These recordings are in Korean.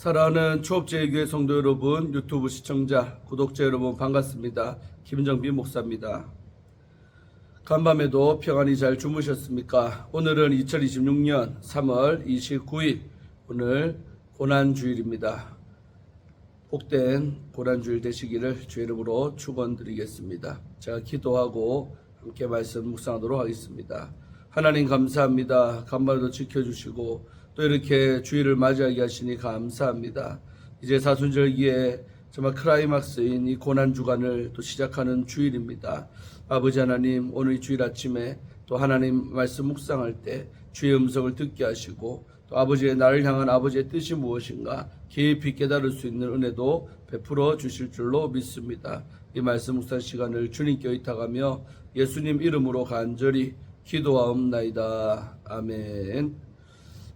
사랑하는 초업제일교회 성도 여러분, 유튜브 시청자, 구독자 여러분 반갑습니다. 김정빈 목사입니다. 간밤에도 평안히 잘 주무셨습니까? 오늘은 2026년 3월 29일, 오늘 고난주일입니다. 복된 고난주일 되시기를 주의 이름으로 축원드리겠습니다. 제가 기도하고 함께 말씀 묵상하도록 하겠습니다. 하나님 감사합니다. 간밤에도 지켜주시고 또 이렇게 주일을 맞이하게 하시니 감사합니다. 이제 사순절기에 정말 클라이막스인 이 고난주간을 또 시작하는 주일입니다. 아버지 하나님, 오늘 이 주일 아침에 또 하나님 말씀 묵상할 때 주의 음성을 듣게 하시고 또 아버지의 나를 향한 아버지의 뜻이 무엇인가 깊이 깨달을 수 있는 은혜도 베풀어 주실 줄로 믿습니다. 이 말씀 묵상 시간을 주님께 의탁하며 예수님 이름으로 간절히 기도하옵나이다. 아멘.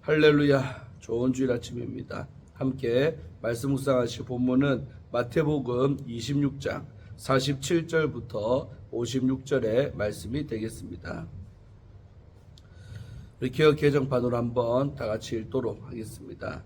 할렐루야. 좋은 주일 아침입니다. 함께 말씀 묵상하실 본문은 마태복음 26장 47절부터 56절의 말씀이 되겠습니다. 우리 개역 개정판으로 한번 다 같이 읽도록 하겠습니다.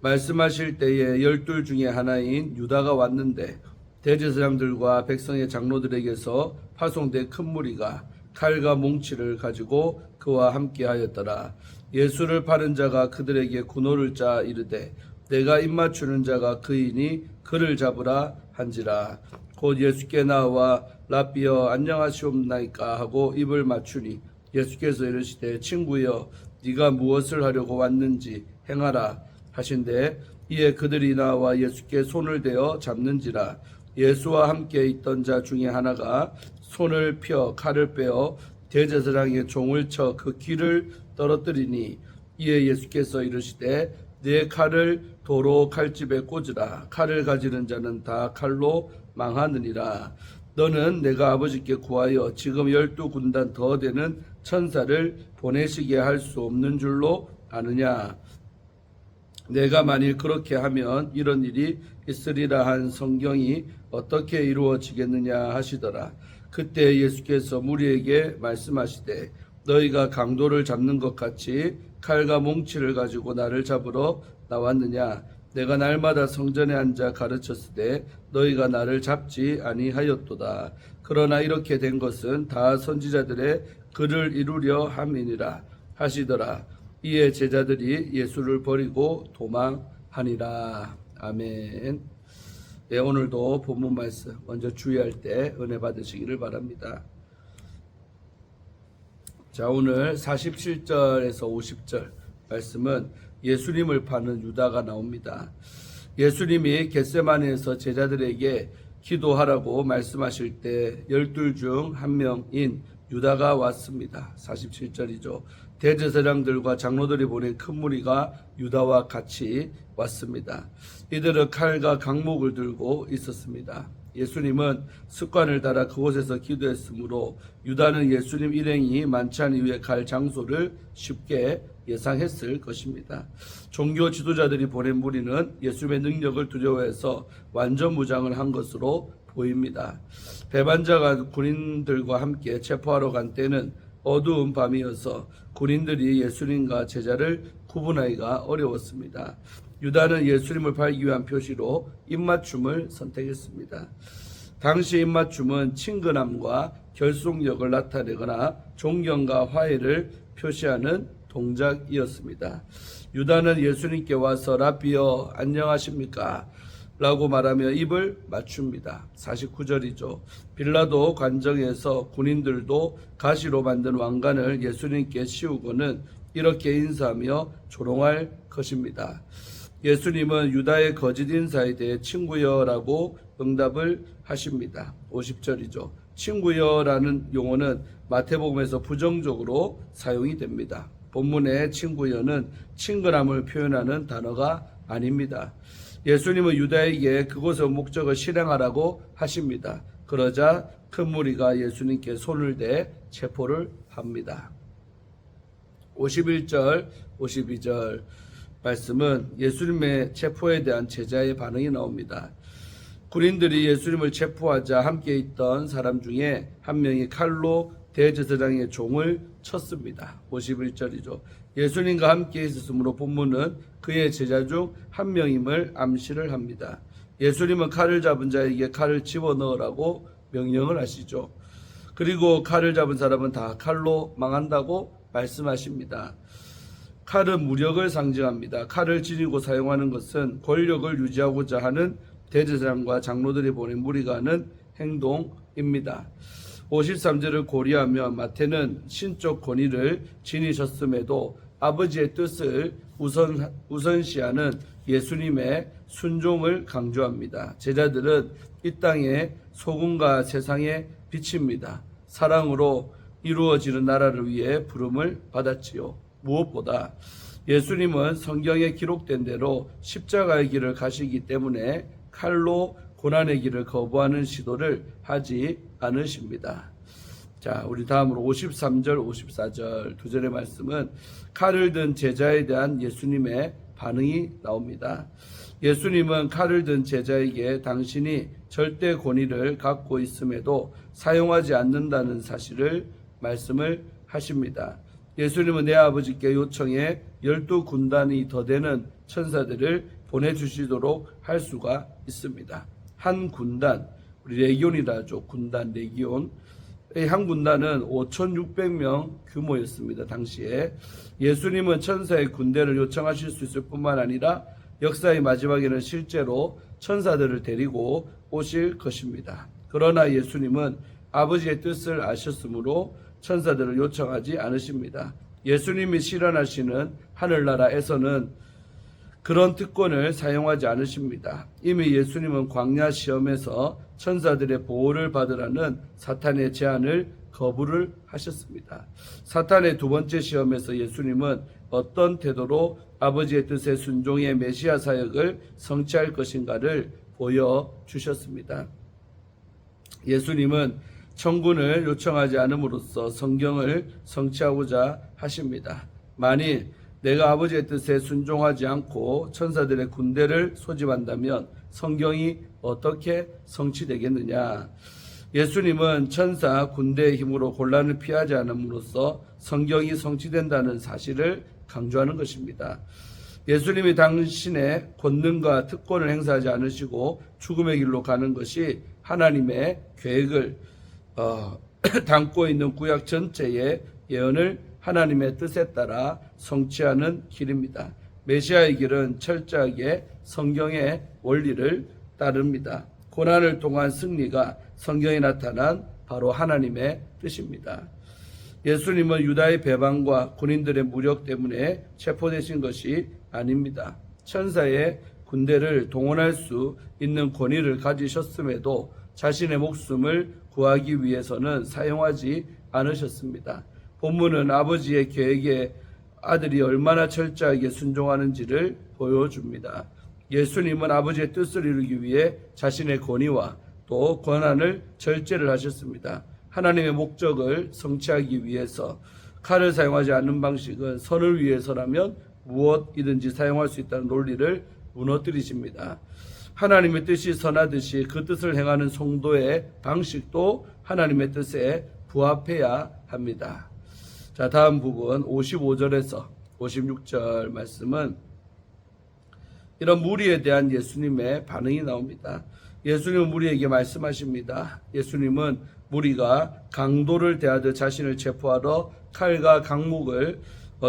말씀하실 때에 12 중에 하나인 유다가 왔는데 대제사장들과 백성의 장로들에게서 파송된 큰 무리가 칼과 몽치를 가지고 그와 함께 하였더라. 예수를 파는 자가 그들에게 군호를 짜 이르되 내가 입맞추는 자가 그이니 그를 잡으라 한지라. 곧 예수께 나와 라삐여 안녕하시옵나이까 하고 입을 맞추니 예수께서 이르시되 친구여 네가 무엇을 하려고 왔는지 행하라 하신대 이에 그들이 나와 예수께 손을 대어 잡는지라. 예수와 함께 있던 자 중에 하나가 손을 펴 칼을 빼어 대제사장의 종을 쳐 그 귀를 떨어뜨리니 이에 예수께서 이르시되 네 칼을 도로 칼집에 꽂으라. 칼을 가지는 자는 다 칼로 망하느니라. 너는 내가 아버지께 구하여 지금 12군단 더 되는 천사를 보내시게 할 수 없는 줄로 아느냐. 내가 만일 그렇게 하면 이런 일이 있으리라 한 성경이 어떻게 이루어지겠느냐 하시더라. 그때 예수께서 무리에게 말씀하시되 너희가 강도를 잡는 것 같이 칼과 몽치를 가지고 나를 잡으러 나왔느냐. 내가 날마다 성전에 앉아 가르쳤으되 너희가 나를 잡지 아니하였도다. 그러나 이렇게 된 것은 다 선지자들의 글을 이루려 함이니라 하시더라. 이에 제자들이 예수를 버리고 도망하니라. 아멘. 네, 오늘도 본문 말씀 먼저 주의할 때 은혜 받으시기를 바랍니다. 자, 오늘 47절에서 50절 말씀은 예수님을 파는 유다가 나옵니다. 예수님이 겟세마네에서 제자들에게 기도하라고 말씀하실 때 12 중 한 명인 유다가 왔습니다. 47절이죠. 대제사장들과 장로들이 보낸 큰 무리가 유다와 같이 왔습니다. 이들은 칼과 강목을 들고 있었습니다. 예수님은 습관을 따라 그곳에서 기도했으므로 유다는 예수님 일행이 많지 않은 이유에 갈 장소를 쉽게 예상했을 것입니다. 종교 지도자들이 보낸 무리는 예수님의 능력을 두려워해서 완전 무장을 한 것으로 보입니다. 배반자가 군인들과 함께 체포하러 간 때는 어두운 밤이어서 군인들이 예수님과 제자를 구분하기가 어려웠습니다. 유다는 예수님을 팔기 위한 표시로 입맞춤을 선택했습니다. 당시 입맞춤은 친근함과 결속력을 나타내거나 존경과 화해를 표시하는 동작이었습니다. 유다는 예수님께 와서 라삐여 안녕하십니까? 라고 말하며 입을 맞춥니다. 49절이죠. 빌라도 관정에서 군인들도 가시로 만든 왕관을 예수님께 씌우고는 이렇게 인사하며 조롱할 것입니다. 예수님은 유다의 거짓 인사에 대해 친구여라고 응답을 하십니다. 50절이죠. 친구여라는 용어는 마태복음에서 부정적으로 사용이 됩니다. 본문의 친구여는 친근함을 표현하는 단어가 아닙니다. 예수님은 유다에게 그곳의 목적을 실행하라고 하십니다. 그러자 큰 무리가 예수님께 손을 대 체포를 합니다. 51절, 52절 말씀은 예수님의 체포에 대한 제자의 반응이 나옵니다. 군인들이 예수님을 체포하자 함께 있던 사람 중에 한 명이 칼로 대제사장의 종을 쳤습니다. 51절이죠. 예수님과 함께 있었으므로 본문은 그의 제자 중 한 명임을 암시를 합니다. 예수님은 칼을 잡은 자에게 칼을 집어넣으라고 명령을 하시죠. 그리고 칼을 잡은 사람은 다 칼로 망한다고 말씀하십니다. 칼은 무력을 상징합니다. 칼을 지니고 사용하는 것은 권력을 유지하고자 하는 대제사장과 장로들이 보낸 무리가 하는 행동입니다. 53절을 고려하면 마태는 신적 권위를 지니셨음에도 아버지의 뜻을 우선시하는 예수님의 순종을 강조합니다. 제자들은 이 땅의 소금과 세상의 빛입니다. 사랑으로 이루어지는 나라를 위해 부름을 받았지요. 무엇보다 예수님은 성경에 기록된 대로 십자가의 길을 가시기 때문에 칼로 고난의 길을 거부하는 시도를 하지 않으십니다. 자, 우리 다음으로 53절, 54절 두 절의 말씀은 칼을 든 제자에 대한 예수님의 반응이 나옵니다. 예수님은 칼을 든 제자에게 당신이 절대 권위를 갖고 있음에도 사용하지 않는다는 사실을 말씀을 하십니다. 예수님은 내 아버지께 요청해 12군단이 더 되는 천사들을 보내주시도록 할 수가 있습니다. 한 군단, 우리 레기온이라 하죠. 군단, 레기온. 한 군단은 5,600명 규모였습니다. 당시에. 예수님은 천사의 군대를 요청하실 수 있을 뿐만 아니라 역사의 마지막에는 실제로 천사들을 데리고 오실 것입니다. 그러나 예수님은 아버지의 뜻을 아셨으므로 천사들을 요청하지 않으십니다. 예수님이 실현하시는 하늘나라에서는 그런 특권을 사용하지 않으십니다. 이미 예수님은 광야 시험에서 천사들의 보호를 받으라는 사탄의 제안을 거부를 하셨습니다. 사탄의 두 번째 시험에서 예수님은 어떤 태도로 아버지의 뜻에 순종의 메시아 사역을 성취할 것인가를 보여주셨습니다. 예수님은 천군을 요청하지 않음으로써 성경을 성취하고자 하십니다. 만일 내가 아버지의 뜻에 순종하지 않고 천사들의 군대를 소집한다면 성경이 어떻게 성취되겠느냐? 예수님은 천사 군대의 힘으로 곤란을 피하지 않음으로써 성경이 성취된다는 사실을 강조하는 것입니다. 예수님이 당신의 권능과 특권을 행사하지 않으시고 죽음의 길로 가는 것이 하나님의 계획을 담고 있는 구약 전체의 예언을 하나님의 뜻에 따라 성취하는 길입니다. 메시아의 길은 철저하게 성경의 원리를 따릅니다. 고난을 통한 승리가 성경에 나타난 바로 하나님의 뜻입니다. 예수님은 유다의 배반과 군인들의 무력 때문에 체포되신 것이 아닙니다. 천사의 군대를 동원할 수 있는 권위를 가지셨음에도 자신의 목숨을 구하기 위해서는 사용하지 않으셨습니다. 본문은 아버지의 계획에 아들이 얼마나 철저하게 순종하는지를 보여줍니다. 예수님은 아버지의 뜻을 이루기 위해 자신의 권위와 또 권한을 절제를 하셨습니다. 하나님의 목적을 성취하기 위해서 칼을 사용하지 않는 방식은 선을 위해서라면 무엇이든지 사용할 수 있다는 논리를 무너뜨리십니다. 하나님의 뜻이 선하듯이 그 뜻을 행하는 성도의 방식도 하나님의 뜻에 부합해야 합니다. 자, 다음 부분 55절에서 56절 말씀은 이런 무리에 대한 예수님의 반응이 나옵니다. 예수님은 무리에게 말씀하십니다. 예수님은 무리가 강도를 대하듯 자신을 체포하러 칼과 강목을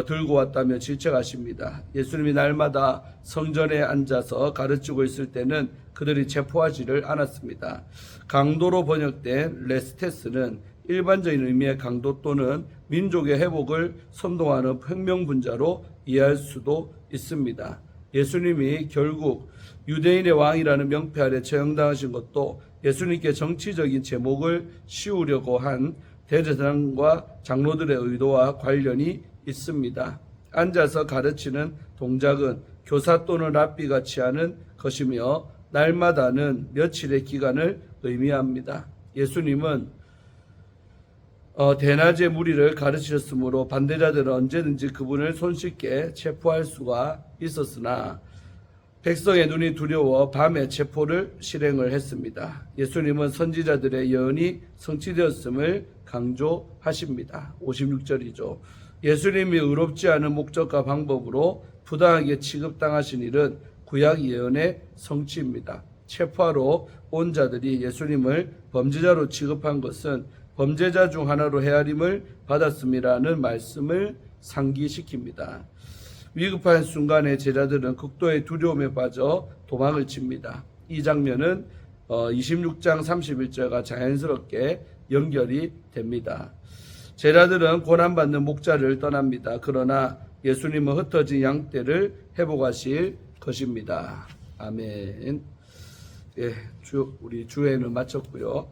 들고 왔다며 질책하십니다. 예수님이 날마다 성전에 앉아서 가르치고 있을 때는 그들이 체포하지를 않았습니다. 강도로 번역된 레스테스는 일반적인 의미의 강도 또는 민족의 회복을 선동하는 혁명분자로 이해할 수도 있습니다. 예수님이 결국 유대인의 왕이라는 명패 아래 처형당하신 것도 예수님께 정치적인 제목을 씌우려고 한 대제사장과 장로들의 의도와 관련이 있습니다. 앉아서 가르치는 동작은 교사 또는 랍비가 하는 것이며 날마다는 며칠의 기간을 의미합니다. 예수님은 대낮에 무리를 가르치셨으므로 반대자들은 언제든지 그분을 손쉽게 체포할 수가 있었으나 백성의 눈이 두려워 밤에 체포를 실행을 했습니다. 예수님은 선지자들의 예언이 성취되었음을 강조하십니다. 56절이죠. 예수님이 의롭지 않은 목적과 방법으로 부당하게 취급당하신 일은 구약 예언의 성취입니다. 체포하러 온 자들이 예수님을 범죄자로 취급한 것은 범죄자 중 하나로 헤아림을 받았음이라는 말씀을 상기시킵니다. 위급한 순간에 제자들은 극도의 두려움에 빠져 도망을 칩니다. 이 장면은 26장 31절과 자연스럽게 연결이 됩니다. 제자들은 고난받는 목자를 떠납니다. 그러나 예수님은 흩어진 양떼를 회복하실 것입니다. 아멘. 예, 우리 주회는 마쳤고요.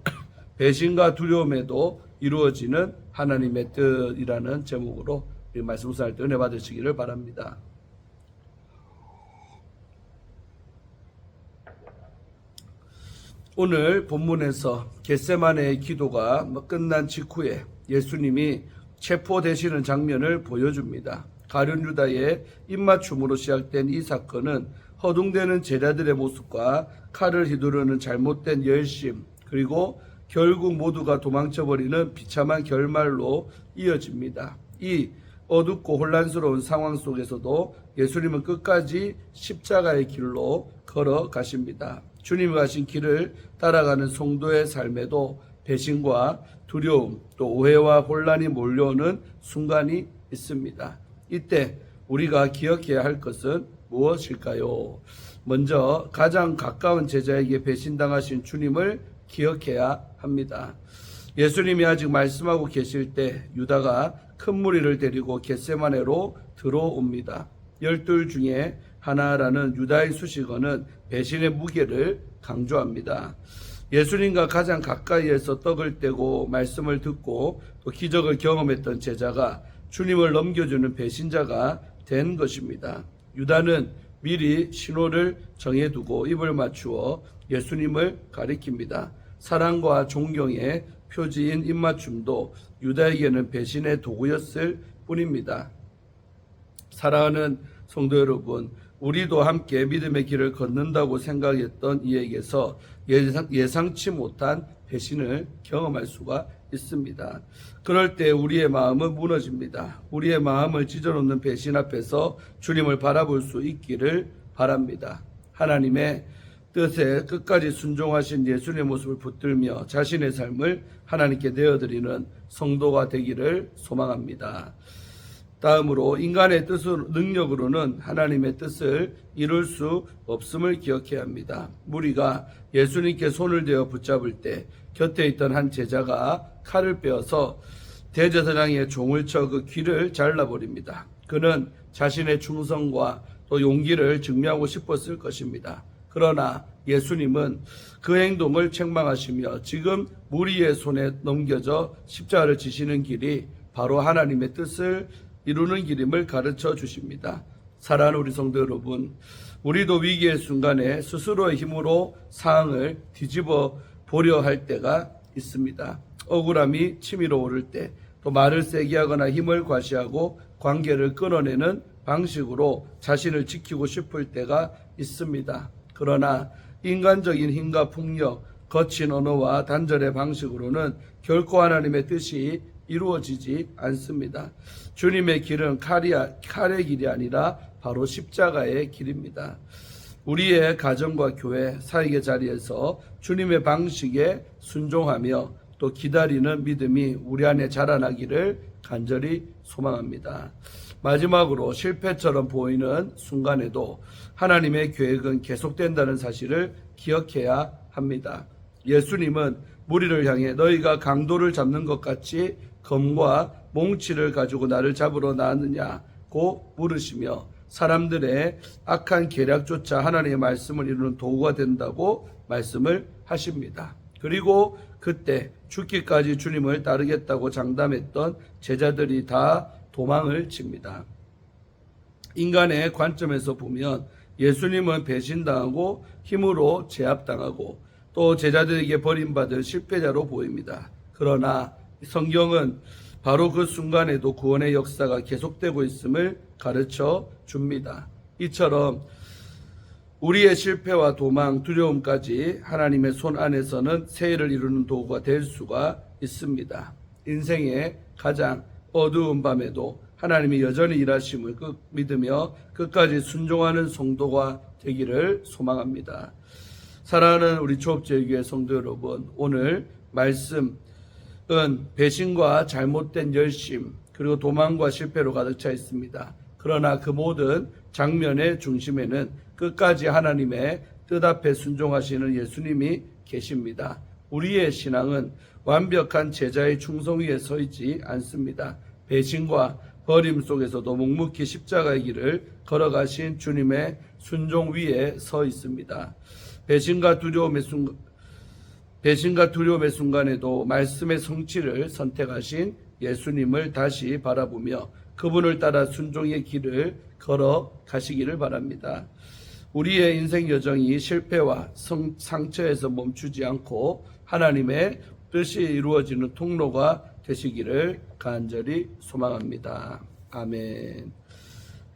배신과 두려움에도 이루어지는 하나님의 뜻이라는 제목으로 이 말씀 묵상할 때 은혜 받으시기를 바랍니다. 오늘 본문에서 겟세마네의 기도가 끝난 직후에 예수님이 체포되시는 장면을 보여줍니다. 가룟 유다의 입맞춤으로 시작된 이 사건은 허둥대는 제자들의 모습과 칼을 휘두르는 잘못된 열심, 그리고 결국 모두가 도망쳐버리는 비참한 결말로 이어집니다. 이 어둡고 혼란스러운 상황 속에서도 예수님은 끝까지 십자가의 길로 걸어가십니다. 주님이 가신 길을 따라가는 성도의 삶에도 배신과 두려움, 또 오해와 혼란이 몰려오는 순간이 있습니다. 이때 우리가 기억해야 할 것은 무엇일까요? 먼저 가장 가까운 제자에게 배신당하신 주님을 기억해야 합니다. 예수님이 아직 말씀하고 계실 때 유다가 큰 무리를 데리고 겟세마네로 들어옵니다. 12 중에 하나라는 유다의 수식어는 배신의 무게를 강조합니다. 예수님과 가장 가까이에서 떡을 떼고 말씀을 듣고 또 기적을 경험했던 제자가 주님을 넘겨주는 배신자가 된 것입니다. 유다는 미리 신호를 정해두고 입을 맞추어 예수님을 가리킵니다. 사랑과 존경의 표지인 입맞춤도 유다에게는 배신의 도구였을 뿐입니다. 사랑하는 성도 여러분, 우리도 함께 믿음의 길을 걷는다고 생각했던 이에게서 예상치 못한 배신을 경험할 수가 있습니다. 그럴 때 우리의 마음은 무너집니다. 우리의 마음을 찢어놓는 배신 앞에서 주님을 바라볼 수 있기를 바랍니다. 하나님의 뜻에 끝까지 순종하신 예수님의 모습을 붙들며 자신의 삶을 하나님께 내어드리는 성도가 되기를 소망합니다. 다음으로 인간의 능력으로는 하나님의 뜻을 이룰 수 없음을 기억해야 합니다. 무리가 예수님께 손을 대어 붙잡을 때 곁에 있던 한 제자가 칼을 빼어서 대제사장의 종을 쳐 그 귀를 잘라버립니다. 그는 자신의 충성과 또 용기를 증명하고 싶었을 것입니다. 그러나 예수님은 그 행동을 책망하시며 지금 무리의 손에 넘겨져 십자가를 지시는 길이 바로 하나님의 뜻을 이루는 길임을 가르쳐 주십니다. 사랑하는 우리 성도 여러분, 우리도 위기의 순간에 스스로의 힘으로 상황을 뒤집어 보려 할 때가 있습니다. 억울함이 치밀어 오를 때, 또 말을 세게 하거나 힘을 과시하고 관계를 끊어내는 방식으로 자신을 지키고 싶을 때가 있습니다. 그러나 인간적인 힘과 폭력, 거친 언어와 단절의 방식으로는 결코 하나님의 뜻이 이루어지지 않습니다. 주님의 길은 칼의 길이 아니라 바로 십자가의 길입니다. 우리의 가정과 교회, 사역의 자리에서 주님의 방식에 순종하며 또 기다리는 믿음이 우리 안에 자라나기를 간절히 소망합니다. 마지막으로 실패처럼 보이는 순간에도 하나님의 계획은 계속된다는 사실을 기억해야 합니다. 예수님은 무리를 향해 너희가 강도를 잡는 것 같이 검과 몽치를 가지고 나를 잡으러 나왔느냐고 물으시며 사람들의 악한 계략조차 하나님의 말씀을 이루는 도구가 된다고 말씀을 하십니다. 그리고 그때 죽기까지 주님을 따르겠다고 장담했던 제자들이 다 도망을 칩니다. 인간의 관점에서 보면 예수님은 배신당하고 힘으로 제압당하고 또 제자들에게 버림받은 실패자로 보입니다. 그러나 성경은 바로 그 순간에도 구원의 역사가 계속되고 있음을 가르쳐 줍니다. 이처럼 우리의 실패와 도망, 두려움까지 하나님의 손 안에서는 세일을 이루는 도구가 될 수가 있습니다. 인생의 가장 어두운 밤에도 하나님이 여전히 일하심을 믿으며 끝까지 순종하는 성도가 되기를 소망합니다. 사랑하는 우리 조업제일교회 성도 여러분, 오늘 말씀은 배신과 잘못된 열심 그리고 도망과 실패로 가득 차 있습니다. 그러나 그 모든 장면의 중심에는 끝까지 하나님의 뜻 앞에 순종하시는 예수님이 계십니다. 우리의 신앙은 완벽한 제자의 충성 위에 서 있지 않습니다. 배신과 버림 속에서도 묵묵히 십자가의 길을 걸어가신 주님의 순종 위에 서 있습니다. 배신과 두려움의 순간에도 말씀의 성취를 선택하신 예수님을 다시 바라보며 그분을 따라 순종의 길을 걸어가시기를 바랍니다. 우리의 인생 여정이 실패와 상처에서 멈추지 않고 하나님의 뜻이 이루어지는 통로가 되시기를 간절히 소망합니다. 아멘.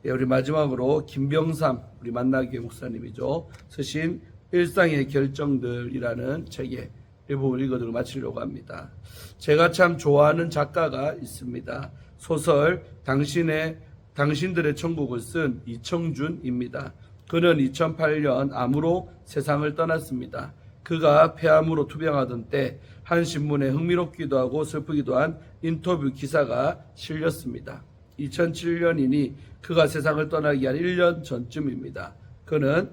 예, 우리 마지막으로 김병삼 우리 만나기의 목사님이죠. 쓰신 일상의 결정들이라는 책의 일부분 읽어드리고 마치려고 합니다. 제가 참 좋아하는 작가가 있습니다. 소설 당신들의 천국을 쓴 이청준입니다. 그는 2008년 암으로 세상을 떠났습니다. 그가 폐암으로 투병하던 때 한 신문에 흥미롭기도 하고 슬프기도 한 인터뷰 기사가 실렸습니다. 2007년이니 그가 세상을 떠나기 한 1년 전쯤입니다. 그는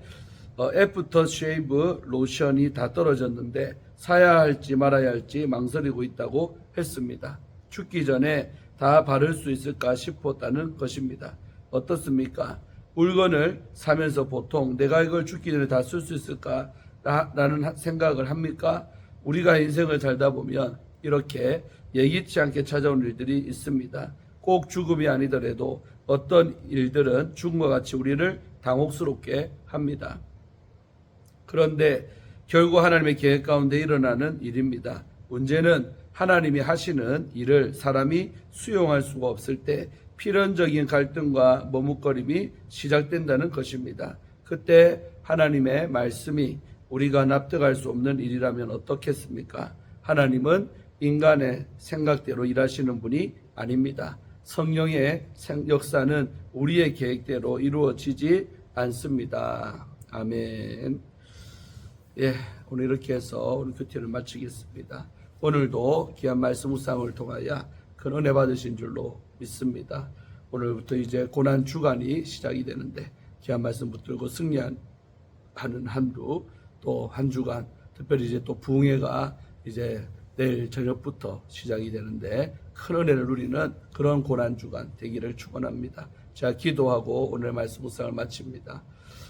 애프터 쉐이브 로션이 다 떨어졌는데 사야 할지 말아야 할지 망설이고 있다고 했습니다. 죽기 전에 다 바를 수 있을까 싶었다는 것입니다. 어떻습니까? 물건을 사면서 보통 내가 이걸 죽기 전에 다 쓸 수 있을까? 라는 생각을 합니까? 우리가 인생을 살다 보면 이렇게 예기치 않게 찾아오는 일들이 있습니다. 꼭 죽음이 아니더라도 어떤 일들은 죽음과 같이 우리를 당혹스럽게 합니다. 그런데 결국 하나님의 계획 가운데 일어나는 일입니다. 문제는 하나님이 하시는 일을 사람이 수용할 수가 없을 때 필연적인 갈등과 머뭇거림이 시작된다는 것입니다. 그때 하나님의 말씀이 우리가 납득할 수 없는 일이라면 어떻겠습니까? 하나님은 인간의 생각대로 일하시는 분이 아닙니다. 성령의 역사는 우리의 계획대로 이루어지지 않습니다. 아멘. 예, 오늘 이렇게 해서 오늘 교태를 마치겠습니다. 오늘도 귀한 말씀 묵상을 통하여 큰 은혜 받으신 줄로 믿습니다. 오늘부터 이제 고난 주간이 시작이 되는데 귀한 말씀 붙들고 승리하는 한 주, 또 한 주간, 특별히 이제 또 부흥회가 이제 내일 저녁부터 시작이 되는데 큰 은혜를 누리는 그런 고난 주간 되기를 축원합니다. 제가 기도하고 오늘 말씀 묵상을 마칩니다.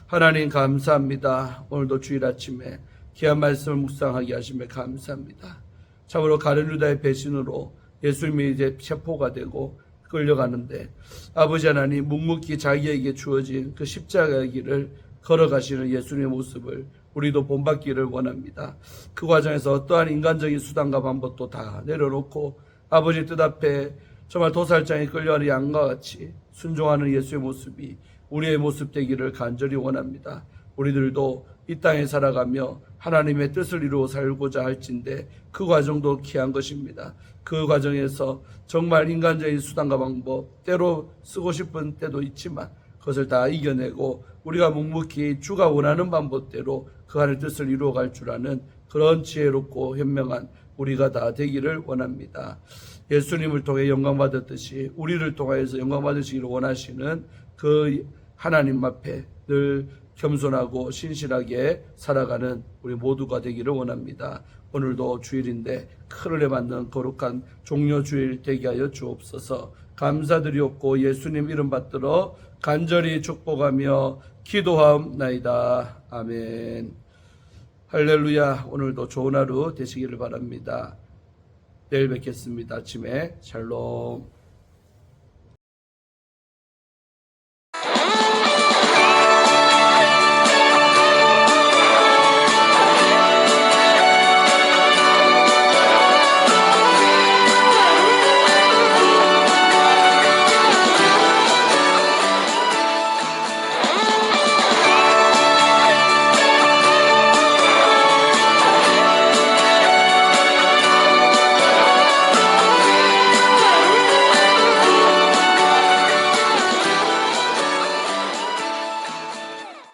하나님 감사합니다. 오늘도 주일 아침에 귀한 말씀을 묵상하게 하심에 감사합니다. 참으로 가룟 유다의 배신으로 예수님이 이제 체포가 되고 끌려가는데 아버지 하나님 묵묵히 자기에게 주어진 그 십자가의 길을 걸어가시는 예수님의 모습을 우리도 본받기를 원합니다. 그 과정에서 어떠한 인간적인 수단과 방법도 다 내려놓고 아버지 뜻 앞에 정말 도살장에 끌려가는 양과 같이 순종하는 예수의 모습이 우리의 모습 되기를 간절히 원합니다. 우리들도 이 땅에 살아가며 하나님의 뜻을 이루어 살고자 할진데 그 과정도 귀한 것입니다. 그 과정에서 정말 인간적인 수단과 방법 때로 쓰고 싶은 때도 있지만 그것을 다 이겨내고 우리가 묵묵히 주가 원하는 방법대로 그 하나님의 뜻을 이루어갈 줄 아는 그런 지혜롭고 현명한 우리가 다 되기를 원합니다. 예수님을 통해 영광받았듯이 우리를 통하여서 영광받으시기를 원하시는 그 하나님 앞에 늘 겸손하고 신실하게 살아가는 우리 모두가 되기를 원합니다. 오늘도 주일인데 큰 은혜 받는 거룩한 종려 주일 되게 하여 주옵소서. 감사드리옵고 예수님 이름 받들어 간절히 축복하며 기도하옵나이다. 아멘. 할렐루야. 오늘도 좋은 하루 되시기를 바랍니다. 내일 뵙겠습니다. 아침에 샬롬.